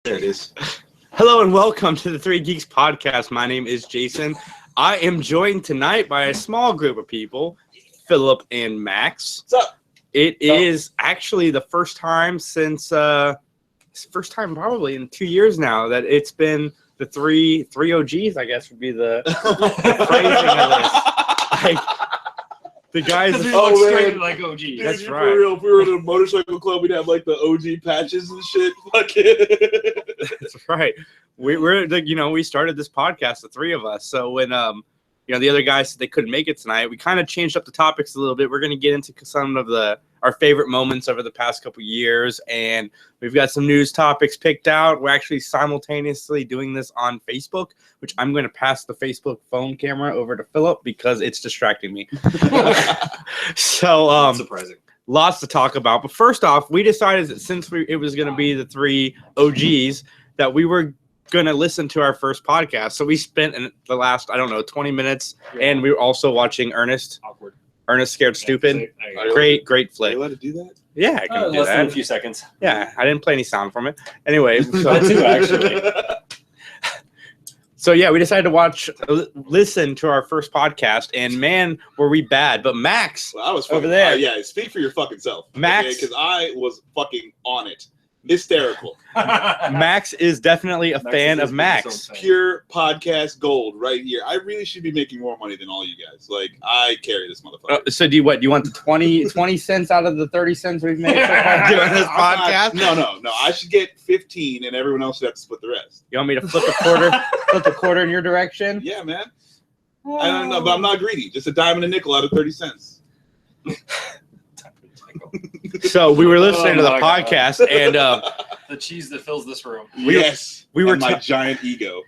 There it is. Hello and welcome to the Three Geeks podcast. My name is Jason. I am joined tonight by a small group of people, Phillip and Max. What's up? It is actually the first time since probably in 2 years now that it's been the three OGs, I guess would be the phrasing of this. Like, the guys straight like OG. Dude, That's right. For real, if we were in a motorcycle club, we'd have like the OG patches and shit. Fuck it. That's right. We started this podcast, the three of us. So when the other guys said they couldn't make it tonight, we kind of changed up the topics a little bit. We're going to get into some of our favorite moments over the past couple years, and we've got some news topics picked out. We're actually simultaneously doing this on Facebook, which I'm going to pass the Facebook phone camera over to Phillip because it's distracting me. So surprising. Lots to talk about. But first off, we decided that since it was going to be the three OGs, that we were going to listen to our first podcast. So we spent the last, 20 minutes, and we were also watching Ernest Scared Stupid. Great flick. Are you allowed to do that? Yeah, I can do less that. than a few seconds. Yeah, I didn't play any sound from it. Anyway, I too, actually. So yeah, we decided to listen to our first podcast, and man, were we bad. But Max, Well, I was over there. yeah, speak for your fucking self. Max. Because I was fucking on it. Hysterical. Max is definitely a fan of Max. Pure podcast gold right here. I really should be making more money than all you guys. Like, I carry this motherfucker. So do you want the 20 cents out of the 30 cents we've made so far doing this podcast? No. I should get 15 and everyone else should have to split the rest. You want me to flip a quarter in your direction? Yeah, man. I don't know, but I'm not greedy. Just a dime and a nickel out of 30 cents. So we were listening to the podcast, and the cheese that fills this room. we were my giant ego.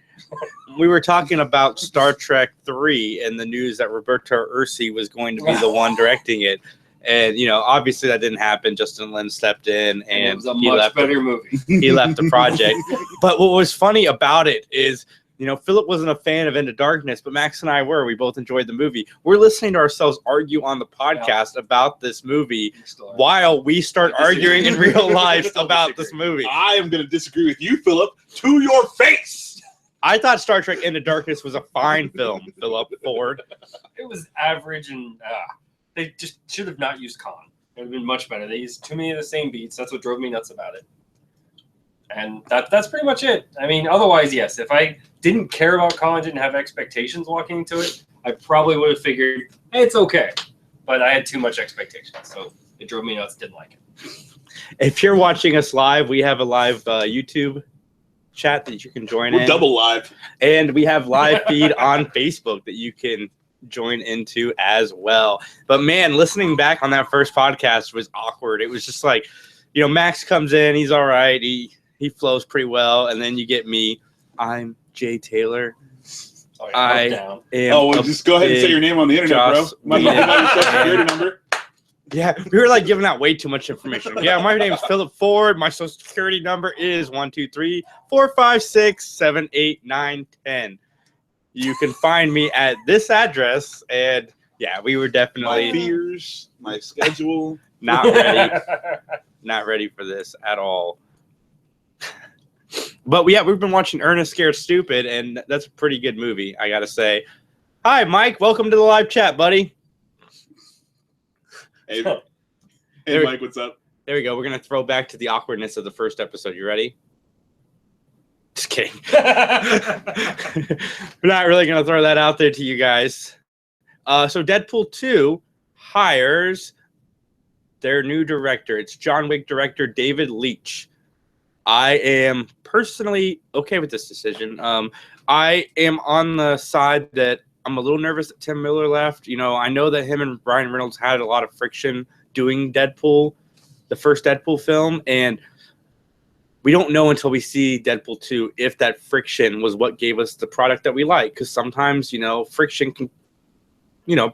We were talking about Star Trek 3 and the news that Roberto Ursi was going to be the one directing it. And, obviously that didn't happen. Justin Lin stepped in, and it was a much better movie. He left the project. But what was funny about it is, Phillip wasn't a fan of Into Darkness, but Max and I were. We both enjoyed the movie. We're listening to ourselves argue on the podcast about this movie while we start arguing in real life about this movie. I am going to disagree with you, Phillip, to your face. I thought Star Trek Into Darkness was a fine film, Phillip Ford. It was average, and they just should have not used Khan. It would have been much better. They used too many of the same beats. That's what drove me nuts about it. And that's pretty much it. I mean, otherwise, yes. If I didn't care about Khan, didn't have expectations walking into it, I probably would have figured, hey, it's okay. But I had too much expectations, so it drove me nuts. Didn't like it. If you're watching us live, we have a live YouTube chat that you can join in. We're double live. And we have live feed on Facebook that you can join into as well. But man, listening back on that first podcast was awkward. It was just like, Max comes in, he's all right. He flows pretty well, and then you get me. I'm Jay Taylor. Just go ahead and say your name on the internet, bro. My social security number. Yeah, we were like giving out way too much information. Yeah, my name is Phillip Ford. My social security number is 123-456-78910. You can find me at this address, and yeah, we were definitely my fears, my schedule. Not ready for this at all. But we've been watching Ernest Scared Stupid, and that's a pretty good movie, I gotta say. Hi, Mike. Welcome to the live chat, buddy. Hey Mike, what's up? There we go. We're gonna throw back to the awkwardness of the first episode. You ready? Just kidding. We're not really gonna throw that out there to you guys. So Deadpool 2 hires their new director. It's John Wick director David Leitch. I am personally okay with this decision. I am on the side that I'm a little nervous that Tim Miller left. I know that him and Ryan Reynolds had a lot of friction doing Deadpool, the first Deadpool film, and we don't know until we see Deadpool 2 if that friction was what gave us the product that we like. Because sometimes, friction can,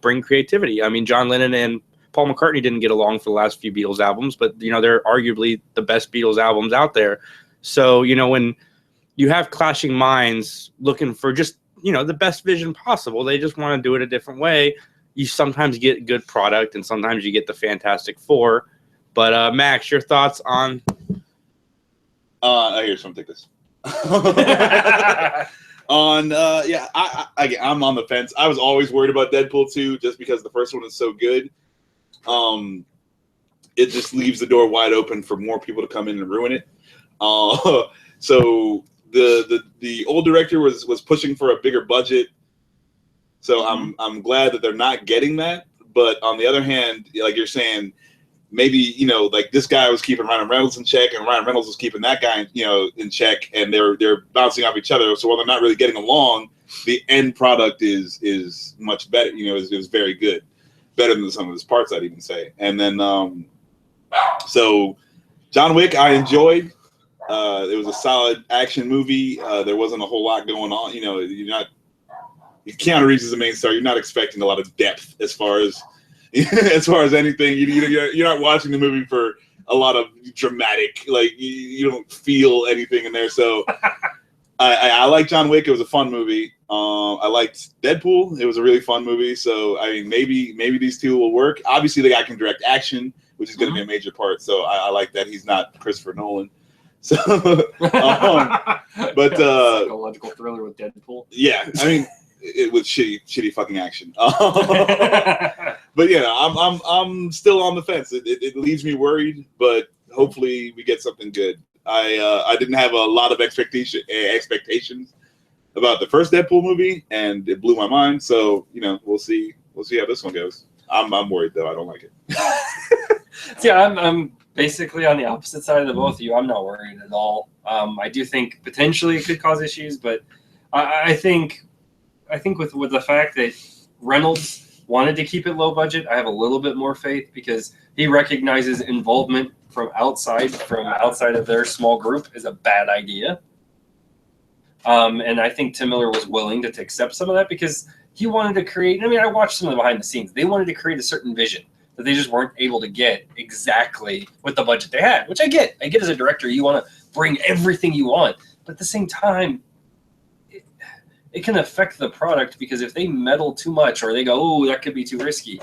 bring creativity. I mean, John Lennon and Paul McCartney didn't get along for the last few Beatles albums, but they're arguably the best Beatles albums out there. So when you have clashing minds looking for just the best vision possible, they just want to do it a different way. You sometimes get good product, and sometimes you get the Fantastic Four. But Max, your thoughts on? Here, someone take this. I'm on the fence. I was always worried about Deadpool 2 just because the first one is so good. It just leaves the door wide open for more people to come in and ruin it. So the old director was pushing for a bigger budget. So I'm glad that they're not getting that. But on the other hand, like you're saying, maybe, like this guy was keeping Ryan Reynolds in check, and Ryan Reynolds was keeping that guy, in check, and they're bouncing off each other. So while they're not really getting along, the end product is much better. Is very good, better than some of his parts, I'd even say. And then so John Wick, I enjoyed. It was a solid action movie. There wasn't a whole lot going on. Keanu Reeves is the main star. You're not expecting a lot of depth as far as anything. You're not watching the movie for a lot of dramatic, like you don't feel anything in there. So I like John Wick. It was a fun movie. I liked Deadpool. It was a really fun movie. So I mean, maybe these two will work. Obviously, the guy can direct action, which is going to be a major part. So I like that he's not Christopher Nolan. So, but psychological thriller with Deadpool. Yeah, I mean. With shitty fucking action. But yeah, I'm still on the fence. It leaves me worried, but hopefully we get something good. I didn't have a lot of expectations about the first Deadpool movie, and it blew my mind. So we'll see how this one goes. I'm worried though. I don't like it. See, I'm basically on the opposite side of the both of you. I'm not worried at all. I do think potentially it could cause issues, but I think with the fact that Reynolds wanted to keep it low budget, I have a little bit more faith because he recognizes involvement from outside of their small group is a bad idea. And I think Tim Miller was willing to accept some of that because he wanted to create. I mean, I watched some of the behind the scenes. They wanted to create a certain vision that they just weren't able to get exactly with the budget they had, which I get. I get as a director, you want to bring everything you want, but at the same time, it can affect the product because if they meddle too much or they go, oh, that could be too risky,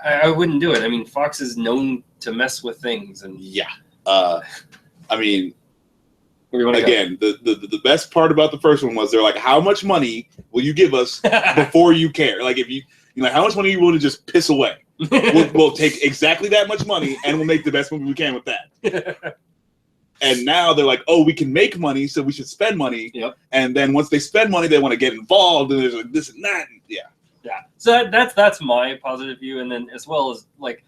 I wouldn't do it. I mean, Fox is known to mess with things, and yeah. I mean, again, the best part about the first one was they're like, how much money will you give us before you care? Like if you like, how much money you want to just piss away? We'll take exactly that much money and we'll make the best movie we can with that. And now they're like, oh, we can make money, so we should spend money. Yep. And then once they spend money, they want to get involved, and there's like this and that. Yeah. So that's my positive view, and then as well as like,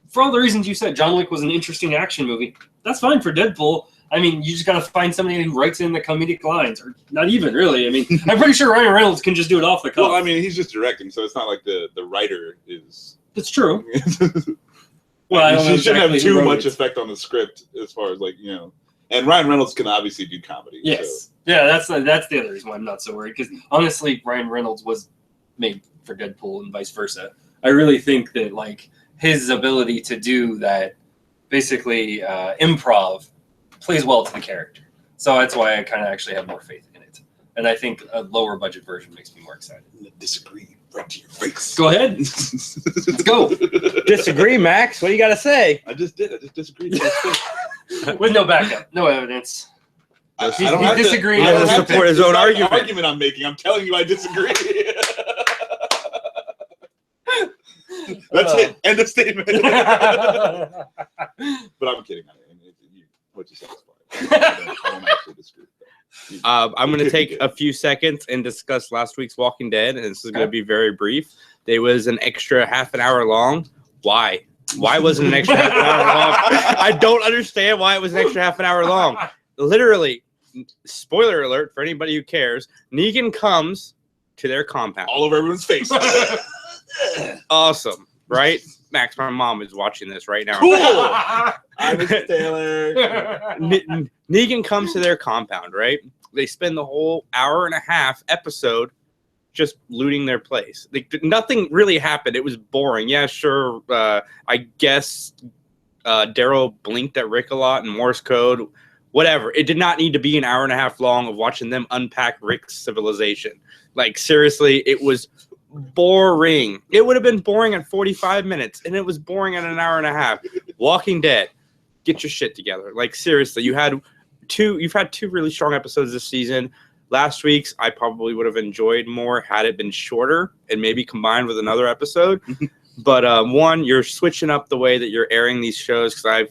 for all the reasons you said, John Wick was an interesting action movie. That's fine for Deadpool. I mean, you just got to find somebody who writes in the comedic lines, or not even really. I mean, I'm pretty sure Ryan Reynolds can just do it off the cuff. Well, I mean, he's just directing, so it's not like the writer is. That's true. Well, he shouldn't have too much effect on the script as far as and Ryan Reynolds can obviously do comedy. Yes. So. Yeah, that's the other reason why I'm not so worried, because honestly, Ryan Reynolds was made for Deadpool and vice versa. I really think that like his ability to do that, basically improv, plays well to the character. So that's why I kind of actually have more faith in it. And I think a lower budget version makes me more excited. Disagree. Right to your face. Go ahead. Let's go. Disagree, Max. What do you got to say? I just disagreed. With no backup, no evidence. I don't disagree. He doesn't support his own argument. The argument I'm making. I'm telling you, I disagree. That's it. End of statement. But I'm kidding. What you said is fine. I don't actually disagree. I'm going to take a few seconds and discuss last week's Walking Dead, and this is going to be very brief. There was an extra half an hour long. Why? Why wasn't an extra half an hour long? I don't understand why it was an extra half an hour long. Literally, spoiler alert for anybody who cares, Negan comes to their compound. All over everyone's face. Awesome, right? Max, my mom is watching this right now. Cool. I'm Mr. Taylor. Negan comes to their compound, right? They spend the whole hour and a half episode just looting their place. Nothing really happened. It was boring. Yeah, sure. I guess Daryl blinked at Rick a lot in Morse code. Whatever. It did not need to be an hour and a half long of watching them unpack Rick's civilization. Like, seriously, it was boring. It would have been boring at 45 minutes, and it was boring at an hour and a half. Walking Dead, get your shit together. Like, seriously, you had you've had two really strong episodes this season. Last week's I probably would have enjoyed more had it been shorter and maybe combined with another episode. But one, you're switching up the way that you're airing these shows, because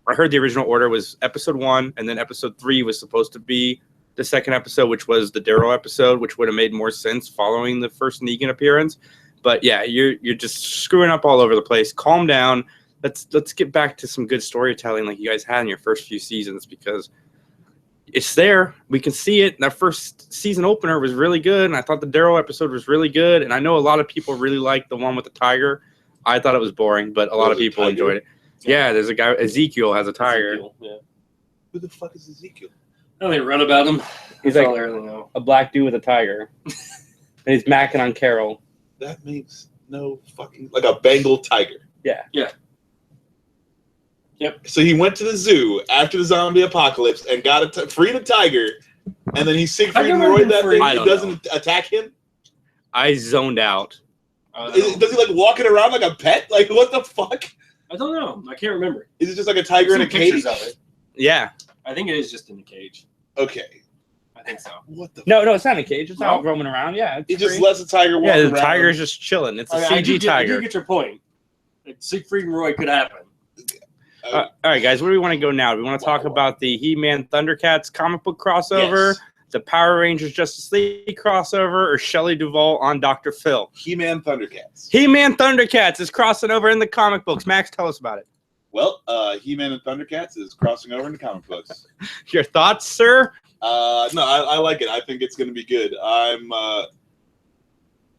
I heard the original order was episode 1, and then episode 3 was supposed to be the second episode, which was the Darrow episode, which would have made more sense following the first Negan appearance. But yeah, you're just screwing up all over the place. Calm down. Let's get back to some good storytelling like you guys had in your first few seasons, because it's there. We can see it. That first season opener was really good, and I thought the Darrow episode was really good. And I know a lot of people really liked the one with the tiger. I thought it was boring, but a lot of people enjoyed it. Yeah, there's a guy, Ezekiel has a tiger. Ezekiel, yeah. Who the fuck is Ezekiel? I only read about him. He's That's like all I really know. a black dude with a tiger. And he's macking on Carol. That makes no fucking... Like a Bengal tiger. Yeah. Yeah. Yep. So he went to the zoo after the zombie apocalypse and got freed a tiger, and then he Siegfried and Roy that thing. It doesn't attack him. I zoned out. Does he like walking around like a pet? Like what the fuck? I don't know. I can't remember. Is it just like a tiger in a cage? Of it. Yeah. I think it is just in the cage. Okay. I think so. What the? No, it's not in a cage. It's out roaming around. Yeah. He just lets the tiger walk around. Yeah, the tiger's just chilling. It's a CG tiger. I do get your point. Siegfried and Roy could happen. All right, guys, where do we want to go now? Do we want to talk about the He-Man Thundercats comic book crossover, the Power Rangers Justice League crossover, or Shelley Duvall on Dr. Phil? He-Man Thundercats. He-Man Thundercats is crossing over in the comic books. Max, tell us about it. Well, He-Man and Thundercats is crossing over in the comic books. Your thoughts, sir? No, I like it. I think it's going to be good.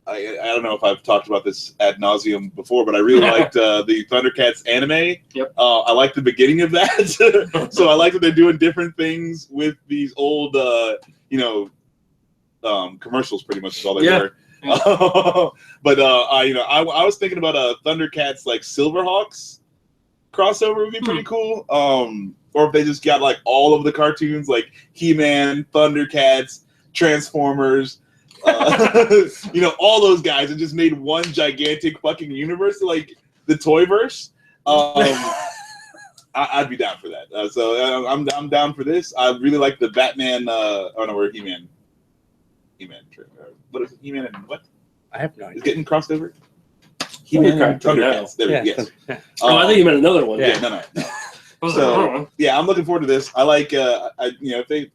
I don't know if I've talked about this ad nauseum before, but I really liked the Thundercats anime. Yep. I like the beginning of that. So I like that they're doing different things with these old, commercials. Pretty much is all they were. Yeah. But I was thinking about a Thundercats like Silverhawks crossover would be pretty cool. Or if they just got like all of the cartoons, like He-Man, Thundercats, Transformers. All those guys, and just made one gigantic fucking universe, like the Toyverse. I'd be down for that. So I'm down for this. I really like the Batman. We're He-Man. What is it? He-Man and what? I have no idea. Is getting crossed over. He-Man and Thundercats. Yes. I think you meant another one. Yeah, no. So yeah, I'm looking forward to this. I like. If they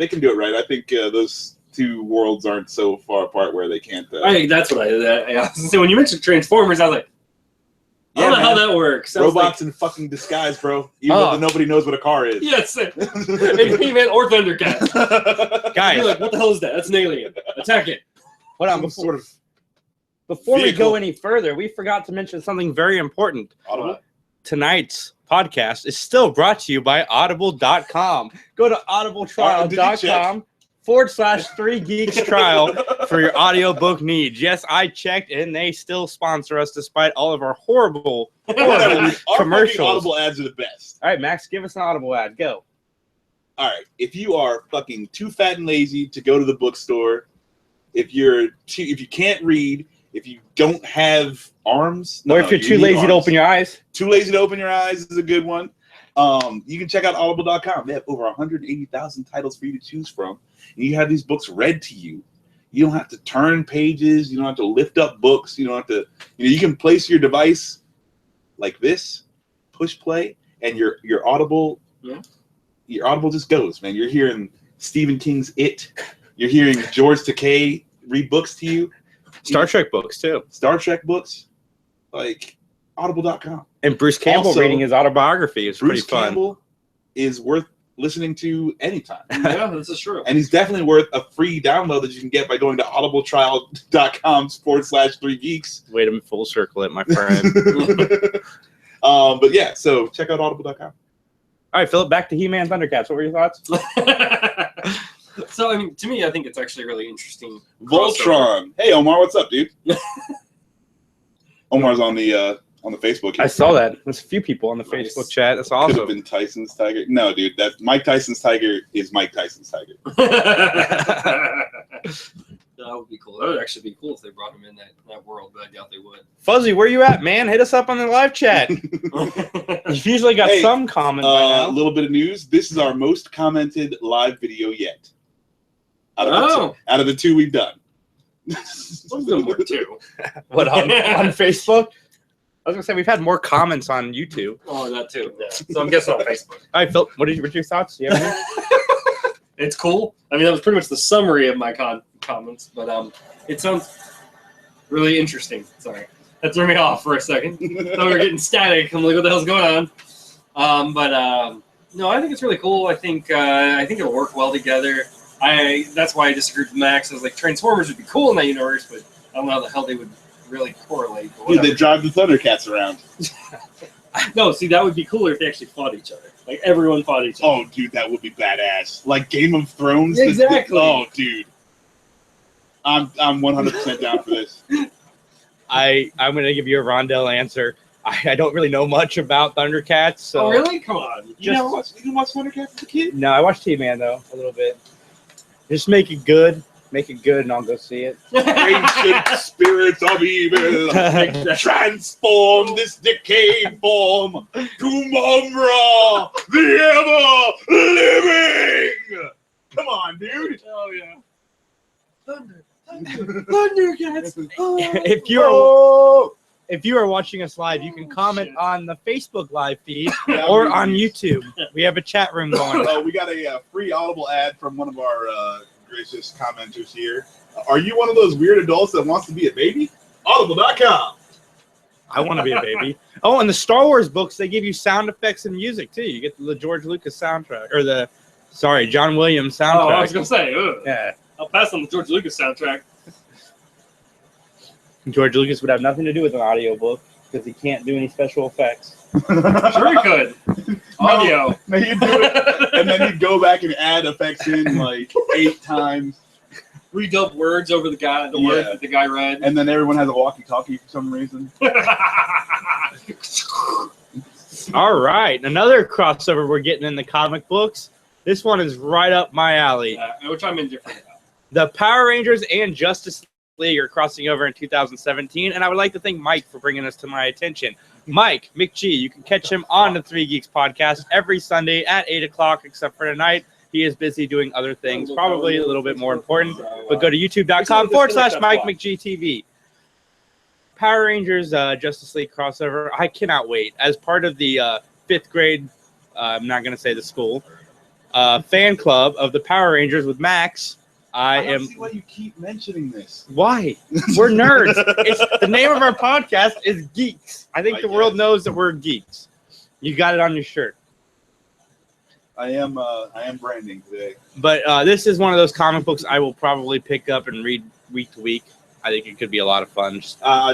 can do it right, I think those two worlds aren't so far apart where they can't. That's what I so when you mentioned Transformers, I was like, I don't know how that works. Robots in fucking disguise, bro. Even though nobody knows what a car is. Yes. And He-Man or Thundercats. Guys. You're like, what the hell is that? That's an alien. Attack it. Hold on. Before we go any further, we forgot to mention something very important. Audible? Tonight's podcast is still brought to you by Audible.com. Go to audibletrial.com/3 Geeks trial for your audiobook needs. Yes, I checked, and they still sponsor us despite all of our horrible commercials. Audible ads are the best. All right, Max, give us an Audible ad. Go. All right, if you are fucking too fat and lazy to go to the bookstore, if you can't read, if you don't have arms, or if you're too lazy to open your eyes. Too lazy to open your eyes is a good one. You can check out audible.com. They have over 180,000 titles for you to choose from. And you have these books read to you. You don't have to turn pages. You don't have to lift up books. You don't have to, you can place your device like this, push play, and your Audible, your Audible just goes, man. You're hearing Stephen King's It. You're hearing George Takei read books to you. Star Trek books, too. Star Trek books. Like, audible.com. And Bruce Campbell also, reading his autobiography is pretty fun. Bruce Campbell is worth listening to anytime. Yeah, this is true. And he's definitely worth a free download that you can get by going to audibletrial.com/3 geeks. Way to full circle it, my friend. But yeah, so check out audible.com. All right, Philip, back to He-Man Thundercats. What were your thoughts? So, I mean, to me, I think it's actually really interesting. Voltron. Hey, Omar, what's up, dude? Omar's on the Facebook. I saw that. There's a few people on the Facebook chat. That's awesome. Could have been Tyson's tiger. No, dude, that's Mike Tyson's tiger is Mike Tyson's tiger. That would be cool. That would actually be cool if they brought him in that world, but I doubt they would. Fuzzy, where you at, man? Hit us up on the live chat. You've usually got some comment by now. A little bit of news. This is our most commented live video yet. Out of the two we've done. Let's do more two. What, on Facebook? I was gonna say we've had more comments on YouTube. Oh, that too. Yeah. So I'm guessing on Facebook. All right, Phil, what are your thoughts? Do you have any? It's cool. I mean, that was pretty much the summary of my comments, but it sounds really interesting. Sorry, that threw me off for a second. Thought we were getting static. I'm like, what the hell's going on? No, I think it's really cool. I think it'll work well together. That's why I disagreed with Max. I was like, Transformers would be cool in that universe, but I don't know how the hell they would really correlate. Dude, they drive the Thundercats around. No, see, that would be cooler if they actually fought each other. Like, everyone fought each other. Oh, dude, that would be badass. Like Game of Thrones. Exactly. Oh, dude. I'm 100% down for this. I'm going to give you a Rondell answer. I don't really know much about Thundercats. So oh, really? Come on. You didn't watch Thundercats as a kid? No, I watched T-Man, though, a little bit. Just make it good. Make it good, and I'll go see it. Ancient spirits of evil, transform this decayed form to Mumra, the ever-living! Come on, dude. Oh, yeah. Thundercats. If you are watching us live, you can comment on the Facebook live feed or on YouTube. We have a chat room going. We got a free Audible ad from one of our gracious commenters here. Are you one of those weird adults that wants to be a baby? Audible.com. I want to be a baby. Oh, and the Star Wars books, they give you sound effects and music too. You get the George Lucas soundtrack, or John Williams soundtrack. Oh, I was gonna say, yeah. I'll pass on the George Lucas soundtrack. George Lucas would have nothing to do with an audiobook because he can't do any special effects. Sure he could. Audio. No, he'd do it, and then he'd go back and add effects in like 8 times. Redub words over the words that the guy read. And then everyone has a walkie-talkie for some reason. All right, another crossover we're getting in the comic books. This one is right up my alley. Which I'm indifferent about. The Power Rangers and Justice League are crossing over in 2017, and I would like to thank Mike for bringing this to my attention. Mike, McG, you can catch him on the 3 Geeks podcast every Sunday at 8 o'clock, except for tonight. He is busy doing other things, probably a little bit more important, but go to youtube.com/Mike McGTV. Power Rangers Justice League crossover. I cannot wait. As part of the 5th grade, I'm not going to say the school, fan club of the Power Rangers with Max, I don't see why you keep mentioning this. Why? We're nerds. The name of our podcast is Geeks. I think the world knows that we're geeks. You got it on your shirt. I am branding today. But this is one of those comic books I will probably pick up and read week to week. I think it could be a lot of fun.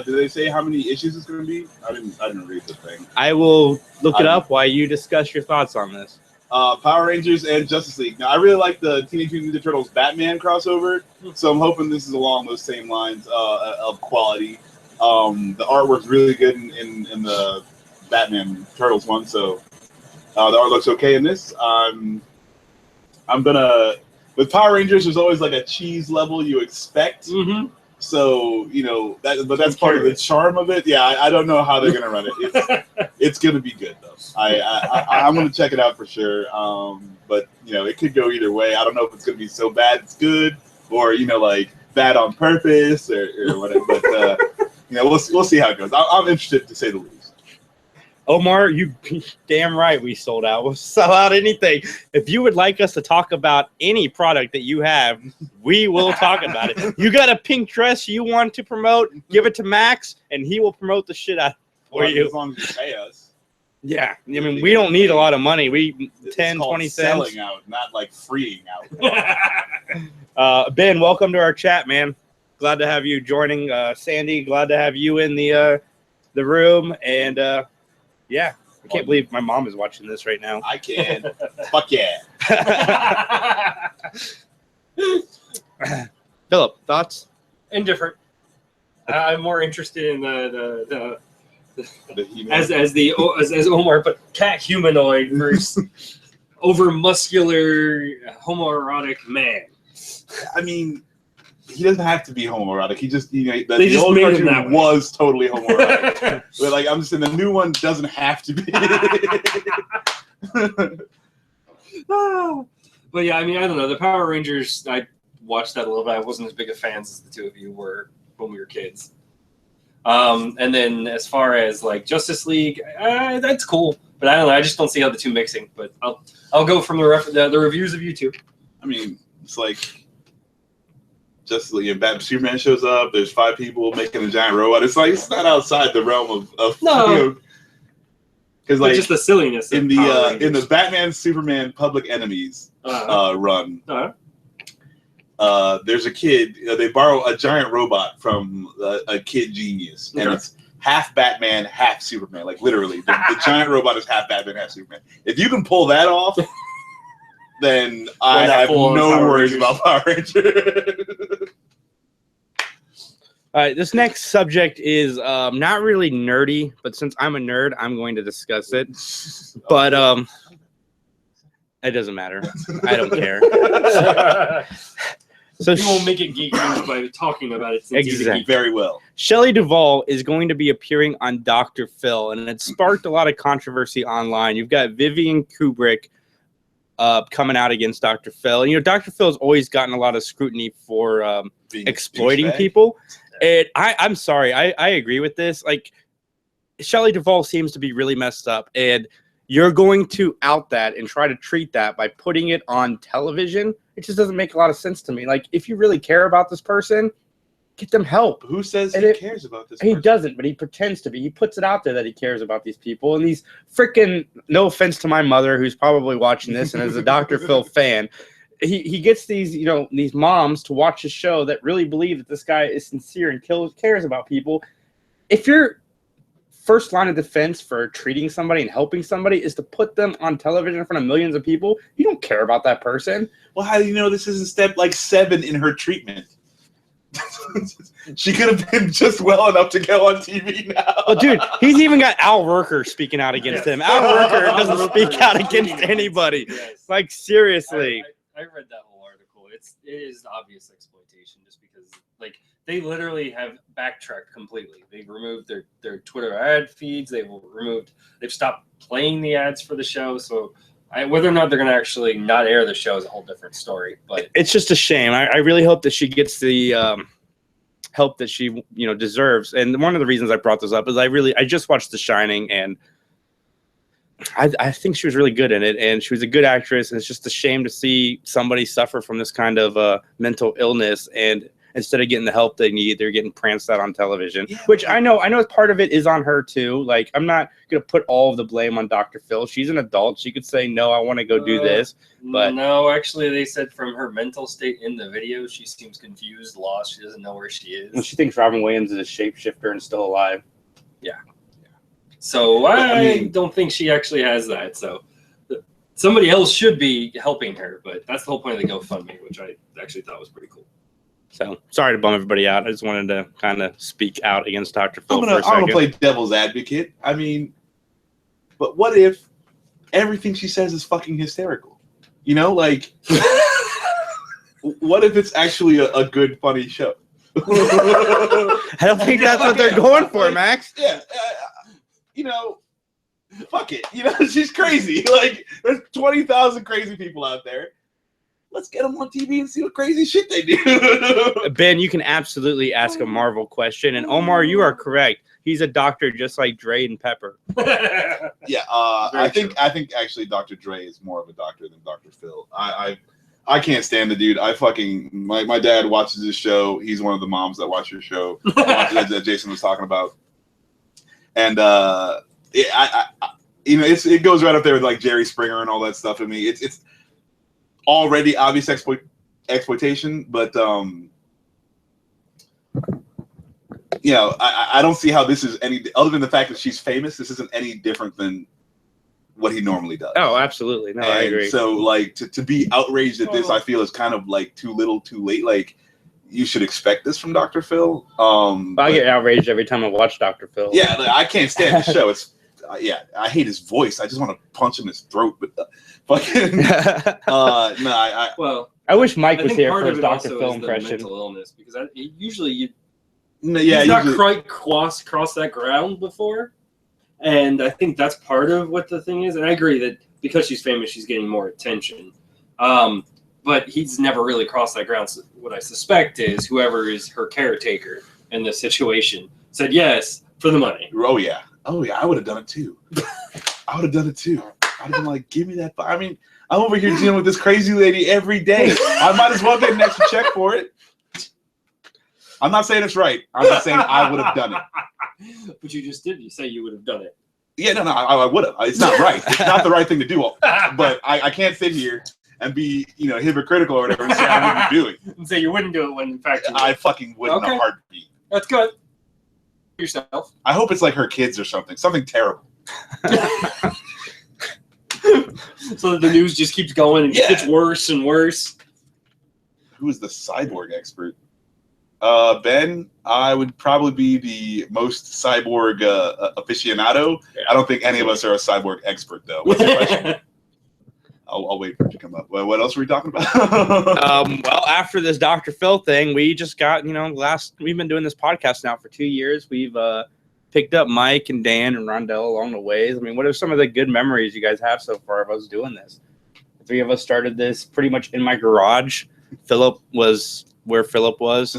Did they say how many issues it's going to be? I didn't read the thing. I will look it up while you discuss your thoughts on this. Power Rangers and Justice League. Now, I really like the Teenage Mutant Ninja Turtles Batman crossover, so I'm hoping this is along those same lines of quality. The artwork's really good in the Batman Turtles one, so the art looks okay in this. I'm gonna, with Power Rangers, there's always like a cheese level you expect. Mm-hmm. So, but that's part of the charm of it. Yeah, I don't know how they're gonna run it. It's gonna be good though. I'm gonna check it out for sure. But it could go either way. I don't know if it's gonna be so bad it's good, or like bad on purpose or whatever. But we'll see how it goes. I'm interested to say the least. Omar, you damn right we sold out. We'll sell out anything. If you would like us to talk about any product that you have, we will talk about it. You got a pink dress you want to promote, give it to Max, and he will promote the shit out for you. As long as you pay us. Yeah. I mean, we don't need a lot of money. We 10, 20 cents. Selling out, not like freeing out. Ben, welcome to our chat, man. Glad to have you joining. Sandy, glad to have you in the room. And yeah, I can't believe my mom is watching this right now. I can. Fuck yeah. Philip, thoughts? Indifferent. I'm more interested in as Omar, but cat humanoid versus over muscular homoerotic man. I mean, he doesn't have to be homoerotic. He just, you know, the just old made him that cartoon way. was totally homoerotic. But like, I'm just saying, the new one doesn't have to be. But yeah, I mean, I don't know. The Power Rangers, I watched that a little bit. I wasn't as big of fans as the two of you were when we were kids. And then as far as like Justice League, that's cool. But I don't know. I just don't see how the two mixing. But I'll go from the reviews of you two. I mean, it's like Justice League and Batman Superman shows up. There's 5 people making a giant robot. It's like it's not outside the realm of No. Because like just the silliness in the Batman Superman Public Enemies run. There's a kid. They borrow a giant robot from a kid genius, and it's half Batman, half Superman. Like literally, the giant robot is half Batman, half Superman. If you can pull that off, then I have no worries about Power Rangers. All right, this next subject is not really nerdy, but since I'm a nerd, I'm going to discuss it. But it doesn't matter. I don't care. So you won't make it geek news by talking about it. Since exactly. Very well. Shelley Duvall is going to be appearing on Dr. Phil, and it sparked a lot of controversy online. You've got Vivian Kubrick coming out against Dr. Phil. And, you know, Dr. Phil's always gotten a lot of scrutiny for exploiting people. And I'm sorry, I agree with this. Like, Shelley Duvall seems to be really messed up, and you're going to out that and try to treat that by putting it on television. It just doesn't make a lot of sense to me. Like, if you really care about this person, get them help. Who says he cares about this person? He doesn't, but he pretends to be. He puts it out there that he cares about these people. And these freaking, no offense to my mother, who's probably watching this and is a Dr. Phil fan, he gets these, you know, these moms to watch his show that really believe that this guy is sincere and cares about people. If your first line of defense for treating somebody and helping somebody is to put them on television in front of millions of people, you don't care about that person. Well, how do you know this isn't step like 7 in her treatment? She could have been just well enough to go on TV now. Well, dude, he's even got Al Roker speaking out against him. Al Roker doesn't speak out against anybody. Yes. Like, seriously. I read that whole article. It is obvious exploitation, just because like they literally have backtracked completely. They've removed their Twitter ad feeds. They've stopped playing the ads for the show. So whether or not they're going to actually not air the show is a whole different story. But it's just a shame. I really hope that she gets the help that she deserves. And one of the reasons I brought this up is I just watched The Shining, and I think she was really good in it, and she was a good actress. And it's just a shame to see somebody suffer from this kind of mental illness, and instead of getting the help they need, they're getting pranced out on television. Yeah, which I know part of it is on her too. Like, I'm not gonna put all of the blame on Dr. Phil. She's an adult. She could say, no, I want to go do this. But no, actually, they said from her mental state in the video, she seems confused, lost. She doesn't know where she is. Well, she thinks Robin Williams is a shapeshifter and still alive. Yeah. So I don't think she actually has that. So somebody else should be helping her, but that's the whole point of the GoFundMe, which I actually thought was pretty cool. So sorry to bum everybody out. I just wanted to kind of speak out against Dr. Phil for a I'm second. gonna play devil's advocate. I mean, but what if everything she says is fucking hysterical? You know, like, what if it's actually a good, funny show? I don't think that's what they're going for, Max. Yeah. Fuck it. She's crazy. Like, there's 20,000 crazy people out there. Let's get them on TV and see what crazy shit they do. Ben, you can absolutely ask a Marvel question. And Omar, you are correct. He's a doctor just like Dre and Pepper. Yeah, I think actually Dr. Dre is more of a doctor than Dr. Phil. I can't stand the dude. My dad watches this show. He's one of the moms that watch your show that Jason was talking about. And it goes right up there with like Jerry Springer and all that stuff. I mean, it's already obvious exploitation, but I don't see how this is any other than the fact that she's famous. This isn't any different than what he normally does. Oh, absolutely. No, I agree. So like to be outraged at this, I feel is kind of like too little, too late. Like, you should expect this from Dr. Phil. I get outraged every time I watch Dr. Phil. Yeah, I can't stand the show. It's I hate his voice. I just want to punch him in his throat. But fucking I wish Mike I was think here part for of his it Dr. also Phil is the impression. mental illness, because usually you Yeah, he's not usually- quite crossed that ground before, and I think that's part of what the thing is. And I agree that because she's famous, she's getting more attention. But he's never really crossed that ground. So what I suspect is whoever is her caretaker in this situation said yes for the money. Oh yeah, I would have done it too. I would have done it too. I'd have been like, give me that. I mean, I'm over here dealing with this crazy lady every day. I might as well get an extra check for it. I'm not saying it's right. I'm just saying I would have done it. But you just did. You say you would have done it. Yeah, no, I would have. It's not right. It's not the right thing to do. But I can't sit here and be, hypocritical or whatever and say I wouldn't do it. And say you wouldn't do it when in fact you would. I fucking would in a heartbeat. That's good. Yourself. I hope it's like her kids or something terrible. So that the news just keeps going and gets worse and worse. Who is the cyborg expert? Ben, I would probably be the most cyborg aficionado. Yeah. I don't think any of us are a cyborg expert, though. What's your question? I'll wait for it to come up. Well, what else were we talking about? Well, after this Dr. Phil thing, we just got, we've been doing this podcast now for 2 years. We've picked up Mike and Dan and Rondell along the ways. I mean, what are some of the good memories you guys have so far of us doing this? The three of us started this pretty much in my garage. Philip was where Philip was.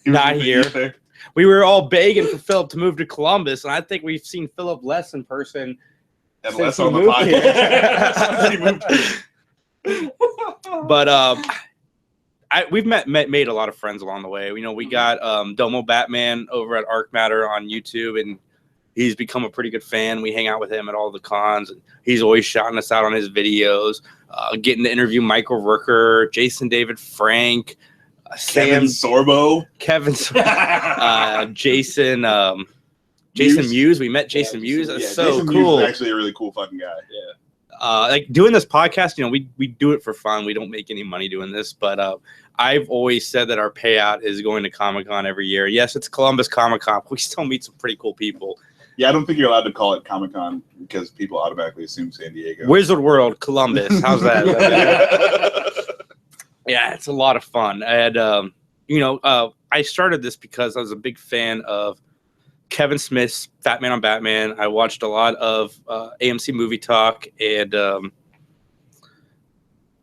Not here. We were all begging for Philip to move to Columbus, and I think we've seen Philip less in person and less on the podcast. But we've made a lot of friends along the way. We got Domo Batman over at Arc Matter on YouTube, and he's become a pretty good fan. We hang out with him at all the cons, and he's always shouting us out on his videos. Getting to interview Michael Rooker, Jason David Frank, Kevin Sorbo, Jason Mewes. We met Jason Mewes. That's so Jason cool. Mewes is actually a really cool fucking guy. Yeah. Like doing this podcast, we do it for fun. We don't make any money doing this, but I've always said that our payout is going to Comic-Con every year. Yes, it's Columbus Comic-Con. We still meet some pretty cool people. Yeah, I don't think you're allowed to call it Comic-Con because people automatically assume San Diego. Wizard World, Columbus. How's that? Yeah, it's a lot of fun. And, I started this because I was a big fan of Kevin Smith's Fat Man on Batman. I watched a lot of AMC Movie Talk and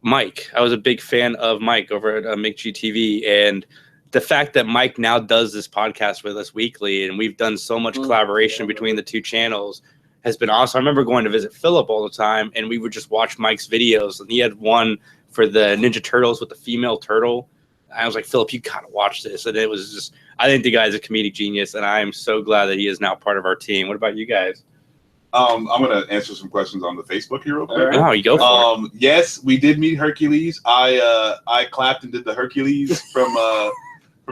Mike. I was a big fan of Mike over at McGTV, and the fact that Mike now does this podcast with us weekly, and we've done so much collaboration between the two channels, has been awesome. I remember going to visit Philip all the time, and we would just watch Mike's videos, and he had one for the Ninja Turtles with the female turtle. I was like, Philip, you gotta watch this. And it was just, I think the guy's a comedic genius, and I am so glad that he is now part of our team. What about you guys? I'm gonna answer some questions on the Facebook here real quick. Oh, you go for it. Yes, we did meet Hercules. I clapped and did the Hercules from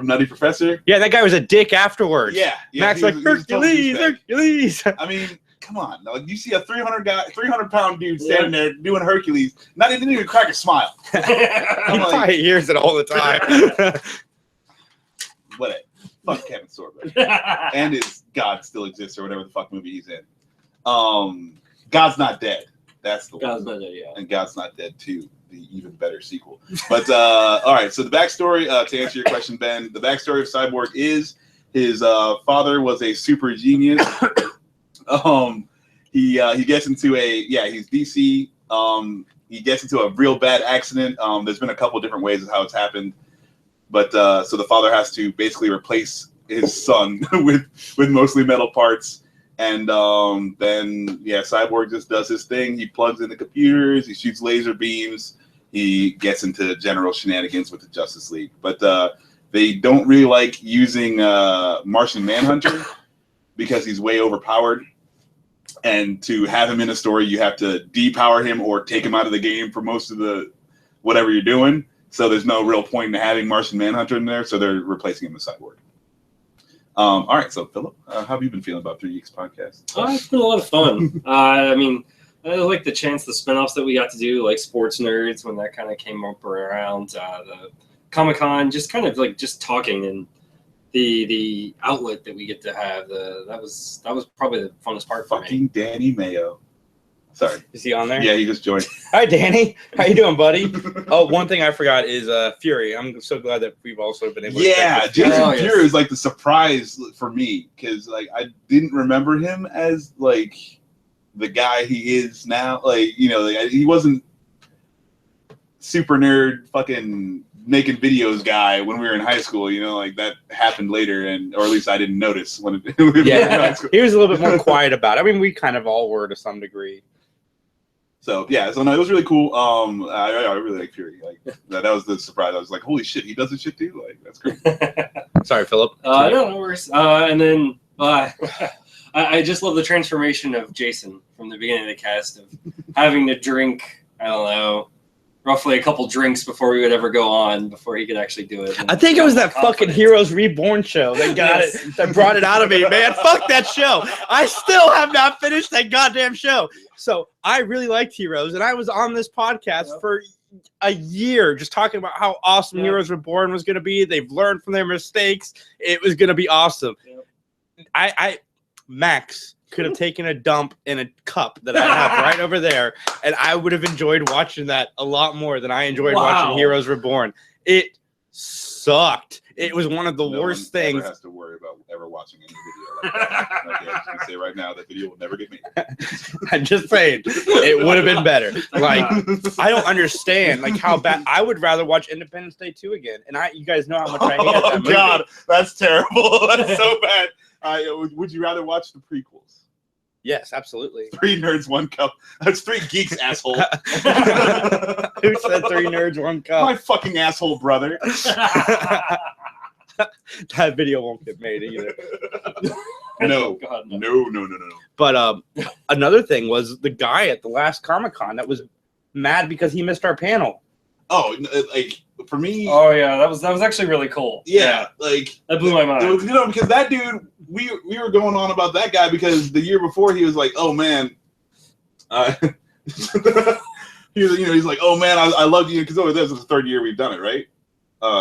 Nutty Professor. Yeah, that guy was a dick afterwards. Yeah, Max like Hercules. I mean, come on. Like, you see a 300-pound dude standing there doing Hercules, didn't even crack a smile. He probably hears it all the time. Whatever. Fuck Kevin Sorbo. And his God Still Exists or whatever the fuck movie he's in. God's Not Dead. That's the one. God's Not Dead, yeah. And God's Not Dead 2, the even better sequel. But all right, so the backstory to answer your question, Ben, the backstory of Cyborg is his father was a super genius. He gets into he's DC. He gets into a real bad accident. There's been a couple different ways of how it's happened, but so the father has to basically replace his son with mostly metal parts. And then Cyborg just does his thing. He plugs in the computers. He shoots laser beams. He gets into general shenanigans with the Justice League. But they don't really like using Martian Manhunter because he's way overpowered. And to have him in a story, you have to depower him or take him out of the game for most of the whatever you're doing. So there's no real point in having Martian Manhunter in there. So they're replacing him with Cyborg. All right, so Philip, how have you been feeling about 3 Geeks podcast? It's been a lot of fun. I mean, I like the spinoffs that we got to do, like Sports Nerds, when that kind of came up around the Comic-Con, just kind of like just talking and the outlet that we get to have. That was probably the funnest part for me. Fucking Danny Mayo. Sorry. Is he on there? Yeah, he just joined. Hi, Danny. How you doing, buddy? Oh, one thing I forgot is Fury. I'm so glad that we've also been able to Jason Fury is like the surprise for me because like I didn't remember him as like the guy he is now. Like, you know, like, he wasn't super nerd fucking making videos guy when we were in high school, you know, like that happened later, and or at least I didn't notice when it we were in high school. He was a little bit more quiet about it. I mean, we kind of all were to some degree. So yeah, so no, it was really cool. I really like Fury. Like that was the surprise. I was like, holy shit, he does this shit too. Like that's great. Sorry, Philip. No worries. And then I just love the transformation of Jason from the beginning of the cast of having to drink, I don't know, roughly a couple drinks before we would ever go on, before he could actually do it. I think it was that fucking Heroes Reborn show that got it, that brought it out of me, man. Fuck that show. I still have not finished that goddamn show. So I really liked Heroes, and I was on this podcast for a year just talking about how awesome Heroes Reborn was going to be. They've learned from their mistakes. It was going to be awesome. Max could have taken a dump in a cup that I have right over there, and I would have enjoyed watching that a lot more than I enjoyed watching Heroes Reborn. It sucked. It was one of the worst things. No one ever has to worry about ever watching any video like that. Okay, I'm just gonna say right now that video will never get made. I'm just saying it would have been better. Like, I don't understand like how bad. I would rather watch Independence Day 2 again, and you guys know how much I hate that movie. God, that's terrible. That's so bad. Would you rather watch the prequels? Yes, absolutely. 3 nerds, 1 cup. That's 3 geeks, asshole. Who said 3 nerds, 1 cup? My fucking asshole brother. That video won't get made either. No. God, no. No. But another thing was the guy at the last Comic-Con that was mad because he missed our panel. Oh, like for me. Oh yeah, that was actually really cool. Yeah, like that blew my mind. It was, you know, because that dude, we were going on about that guy because the year before he was like, oh man, he was, you know, he's like, oh man, I love you because this is the 3rd year we've done it, right?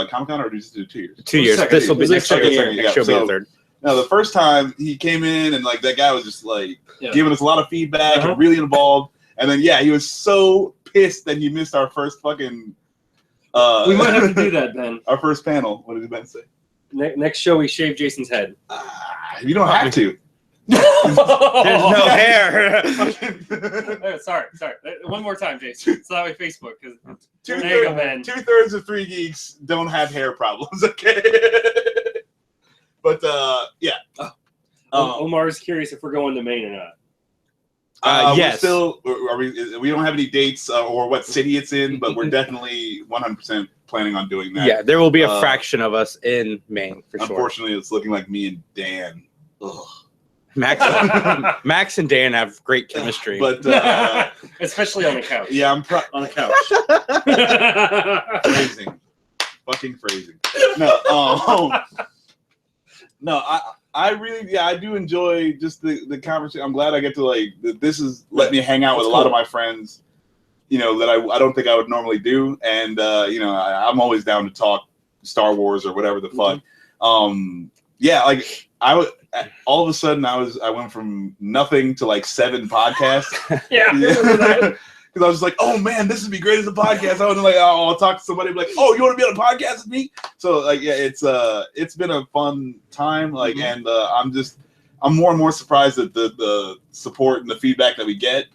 Comic-Con, or did we just do 2 years? 2 years. This will be next year. Next year will be the 3rd. Now the first time he came in and like that guy was just like giving us a lot of feedback and really involved, and then he was so pissed that he missed our first fucking. We might have to do that, Ben. Our first panel. What did Ben say? Next show, we shave Jason's head. You don't have to. There's no hair. Sorry. One more time, Jason. It's not my Facebook. There you go, man. 2/3 of 3 geeks don't have hair problems. Okay. But yeah. Omar is curious if we're going to Maine or not. Yes. We don't have any dates or what city it's in, but we're definitely 100% planning on doing that. Yeah, there will be a fraction of us in Maine for sure. Unfortunately, it's looking like me and Dan. Ugh. Max and Dan have great chemistry, but especially on the couch. Yeah, I'm on the couch. Fucking phrasing. No, I really, I do enjoy just the conversation. I'm glad I get to this is let me hang out with a lot of my friends, you know, that I don't think I would normally do. And, you know, I'm always down to talk Star Wars or whatever the fuck. Yeah, like all of a sudden I went from nothing to like 7 podcasts. Because I was like, oh man, this would be great as a podcast. I was like, oh, I'll talk to somebody, like, oh, you want to be on a podcast with me? So like, yeah, it's been a fun time. Like, and I'm more and more surprised at the support and the feedback that we get.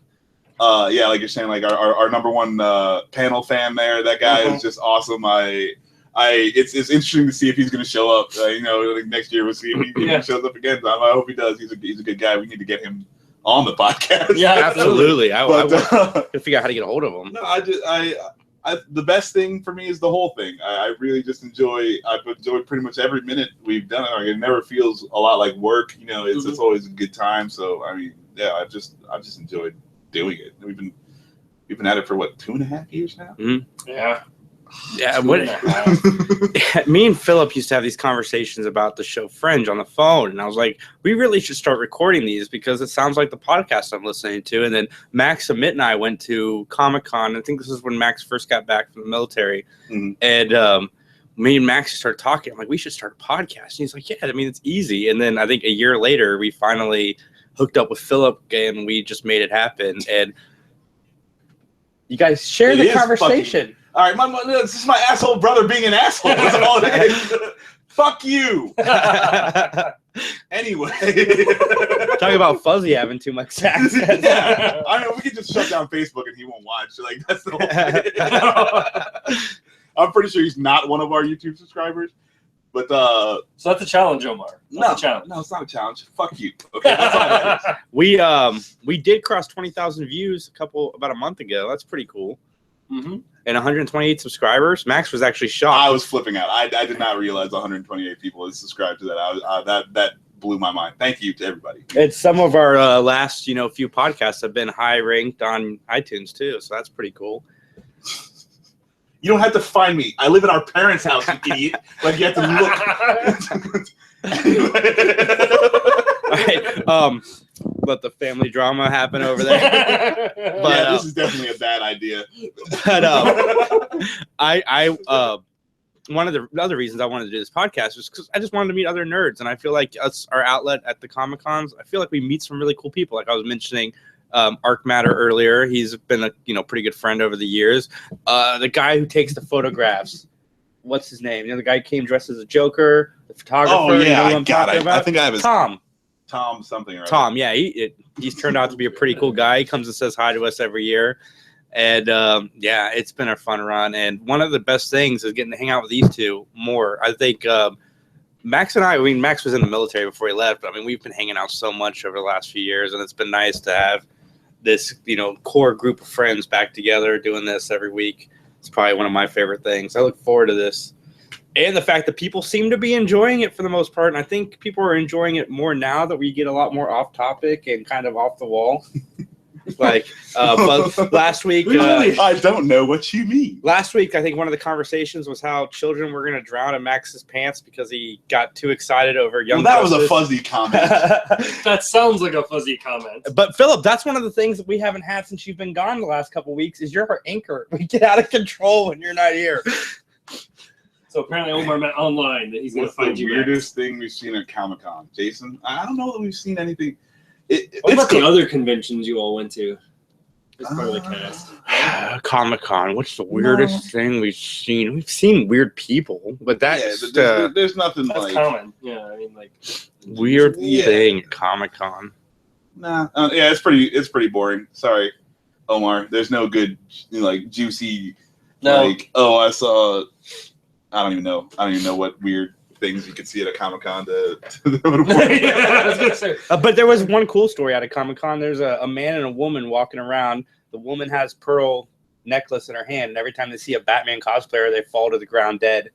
Yeah, like you're saying, like our number 1 panel fan there, that guy is just awesome. It's interesting to see if he's going to show up. You know, like next year we'll see if he shows up again. I hope he does. He's a good guy. We need to get him on the podcast. Yeah, absolutely. I want to figure out how to get a hold of him. No, the best thing for me is the whole thing. I really just I've enjoyed pretty much every minute we've done it. Like, it never feels a lot like work. You know, it's always a good time. So I mean, yeah, I've just enjoyed doing it. We've been at it for what, 2.5 years now. Yeah. Yeah, me and Philip used to have these conversations about the show Fringe on the phone, and I was like, we really should start recording these because it sounds like the podcast I'm listening to. And then Max Amit and I went to Comic-Con. I think this is when Max first got back from the military, and me and Max started talking. I'm like, we should start a podcast. And he's like, yeah, I mean, it's easy. And then I think a year later, we finally hooked up with Phillip, and we just made it happen. And you guys share the conversation. All right, this is my asshole brother being an asshole. That's all it is. Fuck you. Anyway. Talking about Fuzzy having too much sex. Yeah. I mean, we can just shut down Facebook and he won't watch. Like, that's the whole thing. I'm pretty sure he's not one of our YouTube subscribers. But so that's a challenge, Omar. That's a challenge. No, it's not a challenge. Fuck you. Okay, that's all that is. We did cross 20,000 views about a month ago. That's pretty cool. Mm-hmm. And 128 subscribers. Max was actually shocked. I was flipping out. I did not realize 128 people had subscribed to that. That blew my mind. Thank you to everybody. It's some of our last few podcasts have been high ranked on iTunes too, so that's pretty cool. You don't have to find me. I live in our parents' house, you idiot. Like, you have to look. All right. Let the family drama happen over there. But, yeah, this is definitely a bad idea. But one of the other reasons I wanted to do this podcast was because I just wanted to meet other nerds, and I feel like our outlet at the Comic-Cons, I feel like we meet some really cool people. Like I was mentioning Arc Matter earlier. He's been a pretty good friend over the years. The guy who takes the photographs. What's his name? The guy who came dressed as a Joker, the photographer. Oh yeah, I think I have his Tom something. Right? Tom, yeah, he's turned out to be a pretty cool guy. He comes and says hi to us every year, and yeah, it's been a fun run. And one of the best things is getting to hang out with these two more. I think Max and I mean, Max was in the military before he left, but I mean, we've been hanging out so much over the last few years, and it's been nice to have this core group of friends back together doing this every week. It's probably one of my favorite things. I look forward to this. And the fact that people seem to be enjoying it for the most part. And I think people are enjoying it more now that we get a lot more off topic and kind of off the wall. Like last week. I don't know what you mean. Last week, I think one of the conversations was how children were going to drown in Max's pants because he got too excited over young. Well, that was a fuzzy comment. That sounds like a fuzzy comment. But Phillip, that's one of the things that we haven't had since you've been gone the last couple of weeks. Is you're our anchor. We get out of control when you're not here. So apparently Omar met online that he's going to find you. What's the weirdest thing we've seen at Comic-Con? Jason? I don't know that we've seen anything. What about the other conventions you all went to? As part of the cast. Comic-Con. What's the weirdest thing we've seen? We've seen weird people, but that's there's nothing that's like common. Yeah, I mean, like weird thing at Comic-Con. Nah, yeah, it's pretty boring. Sorry, Omar. There's no good juicy. No. Like, oh, I saw. I don't even know what weird things you could see at a Comic-Con to yeah, I was gonna say. But there was one cool story at a Comic-Con. There's a man and a woman walking around. The woman has pearl necklace in her hand, and every time they see a Batman cosplayer, they fall to the ground dead.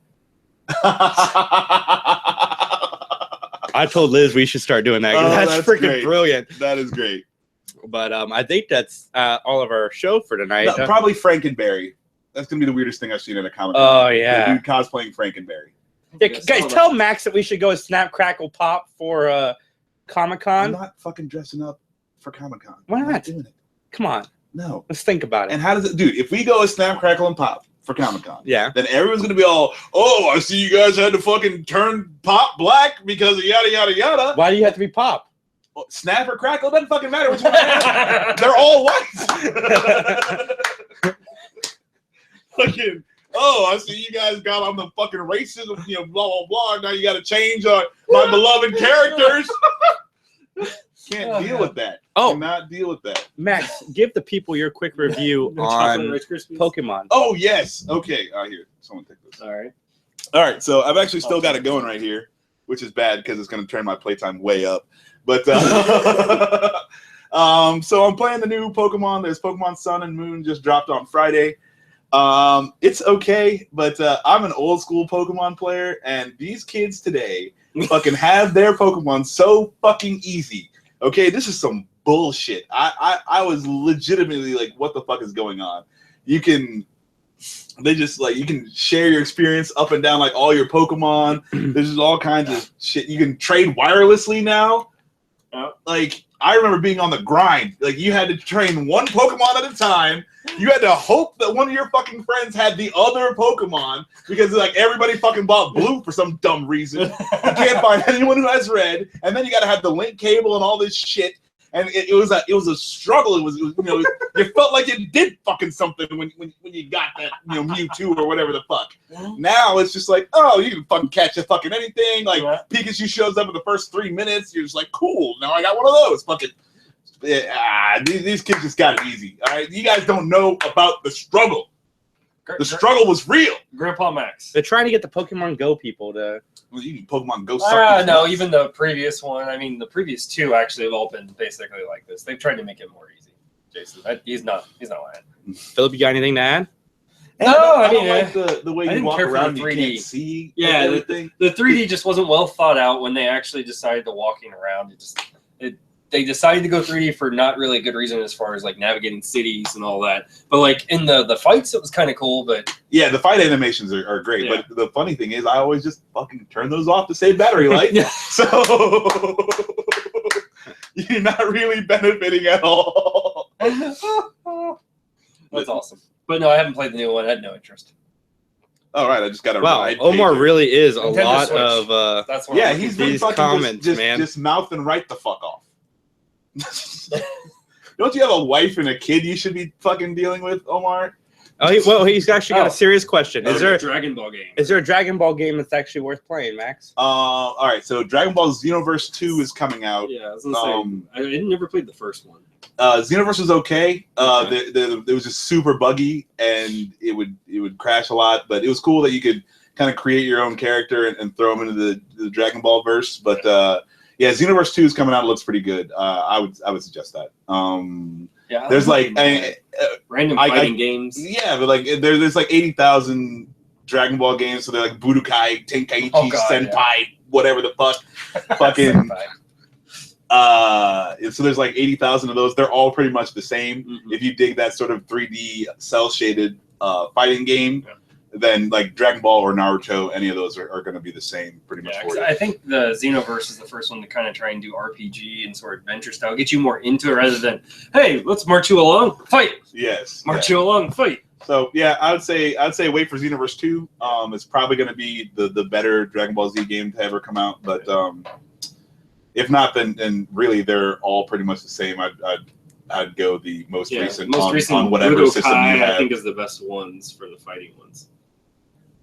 I told Liz we should start doing that. That's freaking great. Brilliant. That is great. But I think that's all of our show for tonight. No, probably Frankenberry. That's gonna be the weirdest thing I've seen at a Comic-Con. Oh yeah, the dude cosplaying Frankenberry. Yeah, guys, tell Max that we should go as Snap Crackle Pop for Comic-Con. I'm not fucking dressing up for Comic-Con. Why not? Doing it. Come on. No. Let's think about it. And how does it, dude? If we go as Snap Crackle and Pop for Comic-Con, yeah, then everyone's gonna be all, oh, I see you guys had to fucking turn Pop black because of yada yada yada. Why do you have to be Pop? Well, Snap or Crackle, it doesn't fucking matter which one. They're all white. Fucking, oh, I see you guys got on the fucking racism, blah blah blah. Now you got to change my beloved characters. Can't deal with that. Oh, cannot deal with that. Max, give the people your quick review on Pokemon. Oh yes, okay. Here, someone take this. All right. So I've actually still got it going right here, which is bad because it's going to turn my playtime way up. But so I'm playing the new Pokemon. There's Pokemon Sun and Moon just dropped on Friday. It's okay, but I'm an old school Pokemon player, and these kids today fucking have their Pokemon so fucking easy. Okay, this is some bullshit. I was legitimately like, what the fuck is going on? You can share your experience up and down like all your Pokemon. There's just all kinds of shit. You can trade wirelessly now. Like, I remember being on the grind. Like, you had to train one Pokemon at a time. You had to hope that one of your fucking friends had the other Pokemon because, like, everybody fucking bought blue for some dumb reason. You can't find anyone who has red. And then you got to have the link cable and all this shit. And it was a struggle. It was you know, you felt like you did fucking something when you got that, you know, Mewtwo or whatever the fuck. Now it's just like, oh, you can fucking catch a fucking anything. Like Pikachu shows up in the first 3 minutes, you're just like, cool. Now I got one of those. Fucking these kids just got it easy. All right, you guys don't know about the struggle. The struggle was real. Grandpa Max. They're trying to get the Pokemon Go people to. Well, you can Pokemon Go. No, nuts. Even the previous one. I mean, the previous two actually have all been basically like this. They've tried to make it more easy. Jason, he's not lying. Phillip, you got anything to add? No, I mean, like the way you walk around, you 3D. Can't see. Yeah, the 3D just wasn't well thought out when they actually decided to walking around. They decided to go 3D for not really good reason as far as like navigating cities and all that. But like in the fights, it was kind of cool. But yeah, the fight animations are great. Yeah. But the funny thing is, I always just fucking turn those off to save battery life. So you're not really benefiting at all. That's awesome. But no, I haven't played the new one. I had no interest. All right, I just got to. Wow, Omar really is a lot Switch. Of. That's yeah, he's been these comments, man. Just mouth and right the fuck off. Don't you have a wife and a kid you should be fucking dealing with, Omar? Oh, he's actually got a serious question. Is there a Dragon Ball game? Is there a Dragon Ball game that's actually worth playing, Max? All right, so Dragon Ball Xenoverse 2 is coming out. Yeah, I was gonna say, I never played the first one. Xenoverse was okay. It was just super buggy and it would crash a lot, but it was cool that you could kind of create your own character and throw them into the Dragon Ball verse. But yeah, Xenoverse 2 is coming out. It looks pretty good. I would suggest that. Yeah, there's like random fighting games. Yeah, but like there's like 80,000 Dragon Ball games. So they're like Budokai, Tenkaichi, Senpai, whatever the fuck, fucking. So there's like 80,000 of those. They're all pretty much the same. Mm-hmm. If you dig that sort of 3D cell shaded fighting game. Yeah. Then like Dragon Ball or Naruto, any of those are going to be the same pretty much. For you. I think the Xenoverse is the first one to kind of try and do RPG and sort of adventure style, get you more into it rather than, hey, let's march you along, fight. Yes, march you along, fight. So yeah, I'd say wait for Xenoverse 2. It's probably going to be the better Dragon Ball Z game to ever come out, but if not, then really they're all pretty much the same. I'd go the most recent on whatever Budokai, system you have. I think is the best ones for the fighting ones.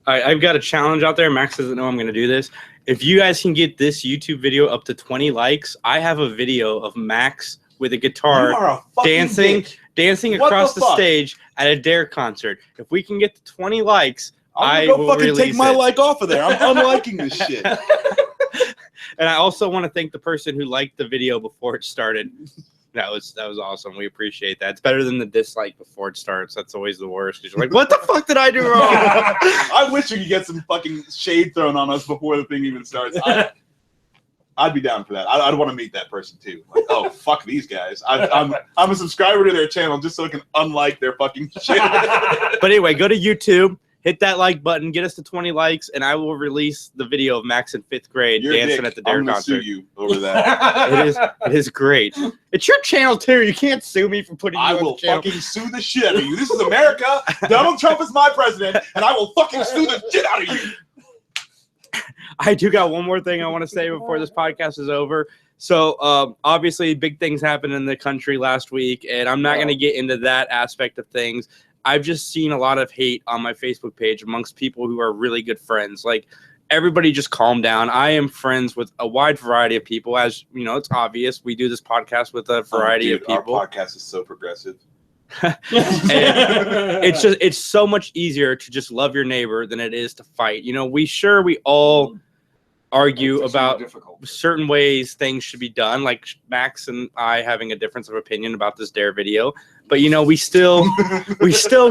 All right, I've got a challenge out there. Max doesn't know I'm going to do this. If you guys can get this YouTube video up to 20 likes, I have a video of Max with a guitar dancing across the stage at a Dare concert. If we can get to 20 likes, I will fucking release take my like off of there. I'm unliking this shit. And I also want to thank the person who liked the video before it started. That was awesome. We appreciate that. It's better than the dislike before it starts. That's always the worst. Because you're like, what the fuck did I do wrong? I wish we could get some fucking shade thrown on us before the thing even starts. I'd be down for that. I'd want to meet that person too. Like, oh, fuck these guys. I'm a subscriber to their channel just so I can unlike their fucking shit. But anyway, go to YouTube. Hit that like button, get us to 20 likes, and I will release the video of Max in 5th grade dancing at the Dare concert. I'm gonna sue you over that. It is great. It's your channel too. You can't sue me for putting. I will fucking sue the shit out of you. This is America. Donald Trump is my president, and I will fucking sue the shit out of you. I do got one more thing I want to say before this podcast is over. So obviously, big things happened in the country last week, and I'm not going to get into that aspect of things. I've just seen a lot of hate on my Facebook page amongst people who are really good friends. Like, everybody just calm down. I am friends with a wide variety of people. As you know, it's obvious. We do this podcast with a variety of people. Our podcast is so progressive. And it's so much easier to just love your neighbor than it is to fight. You know, we all argue about certain ways things should be done, like Max and I having a difference of opinion about this Dare video. But you know, we still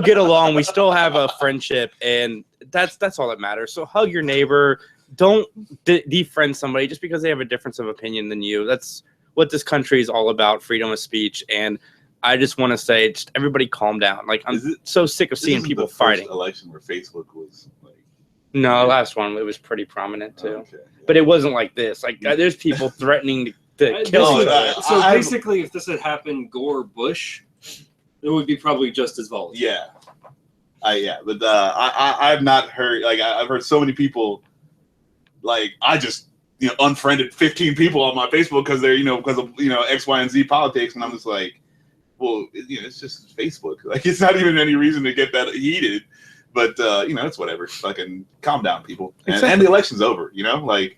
get along. We still have a friendship, and that's all that matters. So hug your neighbor. Don't defriend somebody just because they have a difference of opinion than you. That's what this country is all about: freedom of speech. And I just want to say, just everybody calm down. Like, I'm so sick of seeing people fighting. Election where Facebook was like. No, last one it was pretty prominent too. Okay, yeah. But it wasn't like this. Like, there's people threatening to kill each other. So basically, if this had happened, Gore or Bush, it would be probably just as volatile. Yeah, but I've not heard, like, I've heard so many people, like, I just unfriended 15 people on my Facebook because they're because of X, Y, and Z politics, and I'm just like, well, it's just Facebook. Like, it's not even any reason to get that heated. But it's whatever. Fucking calm down, people. And the election's over. Like,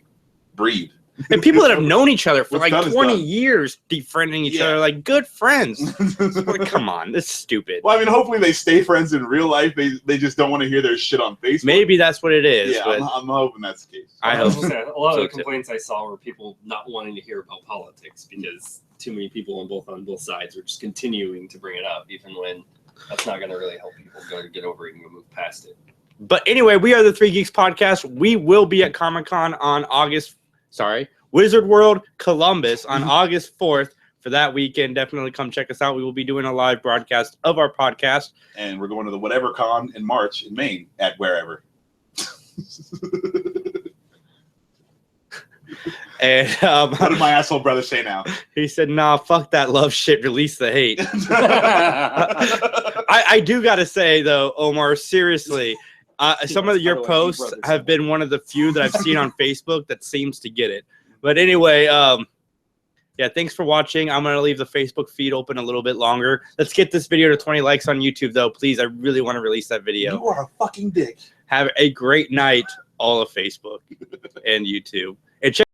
breathe. And people that have known each other for What's like done is 20 done. years, defriending each other like good friends. Like, come on, this is stupid. Well, I mean, hopefully they stay friends in real life. They just don't want to hear their shit on Facebook. Maybe that's what it is. Yeah, but I'm hoping that's the case. I hope. A lot of the complaints I saw were people not wanting to hear about politics because too many people on both sides were just continuing to bring it up, even when that's not going to really help people get over it and move past it. But anyway, we are the Three Geeks Podcast. We will be at Comic-Con on Wizard World Columbus on August 4th for that weekend. Definitely come check us out. We will be doing a live broadcast of our podcast. And we're going to the Whatever Con in March in Maine at wherever. And what did my asshole brother say now? He said, nah, fuck that love shit. Release the hate. I do got to say, though, Omar, seriously, some of your posts have been one of the few that I've seen on Facebook that seems to get it. But anyway, yeah, thanks for watching. I'm going to leave the Facebook feed open a little bit longer. Let's get this video to 20 likes on YouTube, though. Please, I really want to release that video. You are a fucking dick. Have a great night, all of Facebook and YouTube. And check